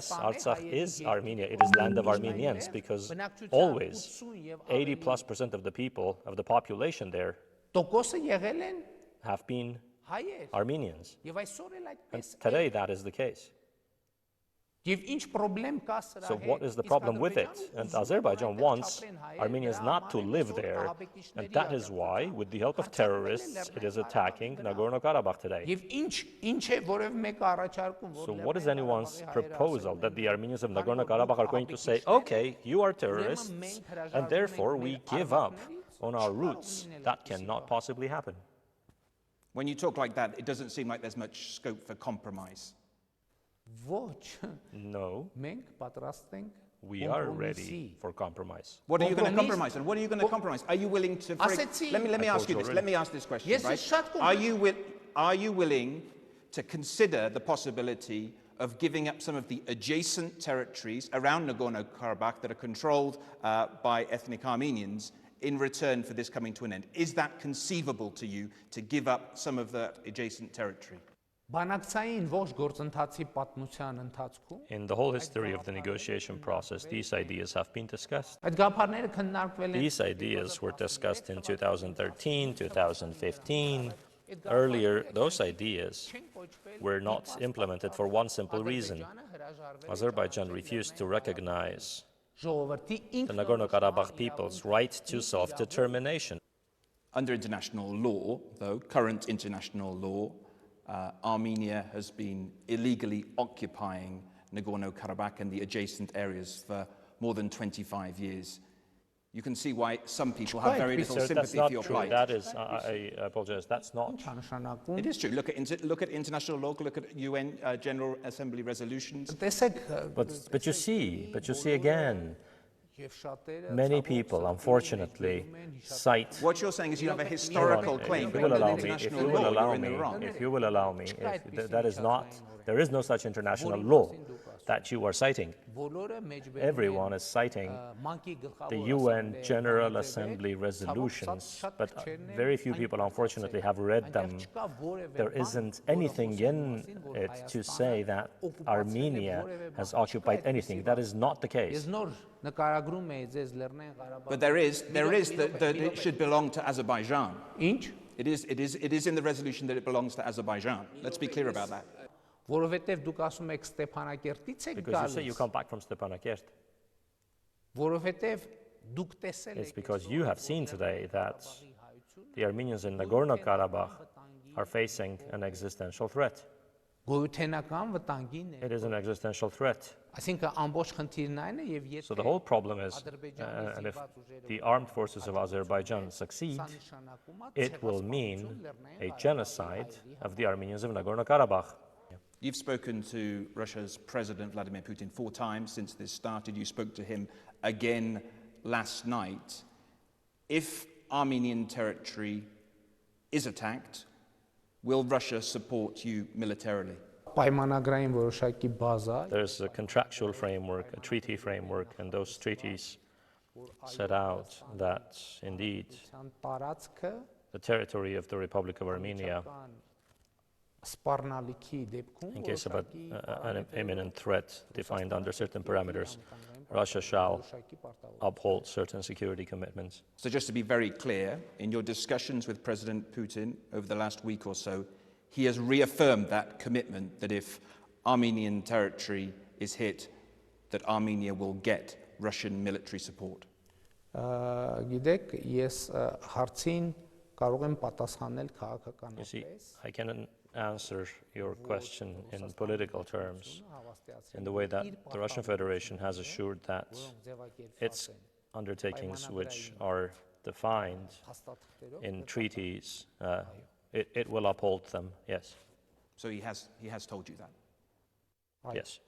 yes, Artsakh is Armenia. It is land of Armenians because always 80+% of the people, of the population there, have been Armenians. And today that is the case. So what is the problem with it? And Azerbaijan wants Armenians not to live there, and that is why, with the help of terrorists, it is attacking Nagorno-Karabakh today. So what is anyone's proposal, that the Armenians of Nagorno-Karabakh are going to say, okay, you are terrorists, and therefore we give up on our roots? That cannot possibly happen. When you talk like that, it doesn't seem like there's much scope for compromise. No, we are ready for compromise. What are you going to compromise on? What are you going to compromise? Are you willing to... Let me ask you this. Let me ask this question, right? Are you willing to consider the possibility of giving up some of the adjacent territories around Nagorno-Karabakh that are controlled by ethnic Armenians in return for this coming to an end? Is that conceivable to you, to give up some of the adjacent territory? In the whole history of the negotiation process, these ideas have been discussed. These ideas were discussed in 2013, 2015. Earlier, those ideas were not implemented for one simple reason. Azerbaijan refused to recognize the Nagorno-Karabakh people's right to self-determination. Under international law, though, current international law, Armenia has been illegally occupying Nagorno-Karabakh and the adjacent areas for more than 25 years. You can see why some people have very little sympathy for your plight. That is, I apologize, that's not. It is true. Look at international law, look at UN General Assembly resolutions. But you see again, many people, unfortunately, cite... What you're saying is you have a historical claim. If you will allow me, that is not, there is no such international law that you are citing. Everyone is citing the UN General Assembly resolutions, but very few people, unfortunately, have read them. There isn't anything in it to say that Armenia has occupied anything. That is not the case. But there is that it should belong to Azerbaijan. It is in the resolution that it belongs to Azerbaijan. Let's be clear about that. Because you say you come back from Stepanakert. It's because you have seen today that the Armenians in Nagorno-Karabakh are facing an existential threat. It is an existential threat. So the whole problem is, and if the armed forces of Azerbaijan succeed, it will mean a genocide of the Armenians of Nagorno-Karabakh. You've spoken to Russia's President Vladimir Putin 4 times since this started. You spoke to him again last night. If Armenian territory is attacked, will Russia support you militarily? There's a contractual framework, a treaty framework, and those treaties set out that, indeed, the territory of the Republic of Armenia, in case of an imminent threat defined under certain parameters, Russia shall uphold certain security commitments. So just to be very clear, in your discussions with President Putin over the last week or so, he has reaffirmed that commitment that if Armenian territory is hit, that Armenia will get Russian military support. You see, I can answer your question in political terms in the way that the Russian Federation has assured that its undertakings, which are defined in treaties, it will uphold them, yes. So he has told you that? Yes.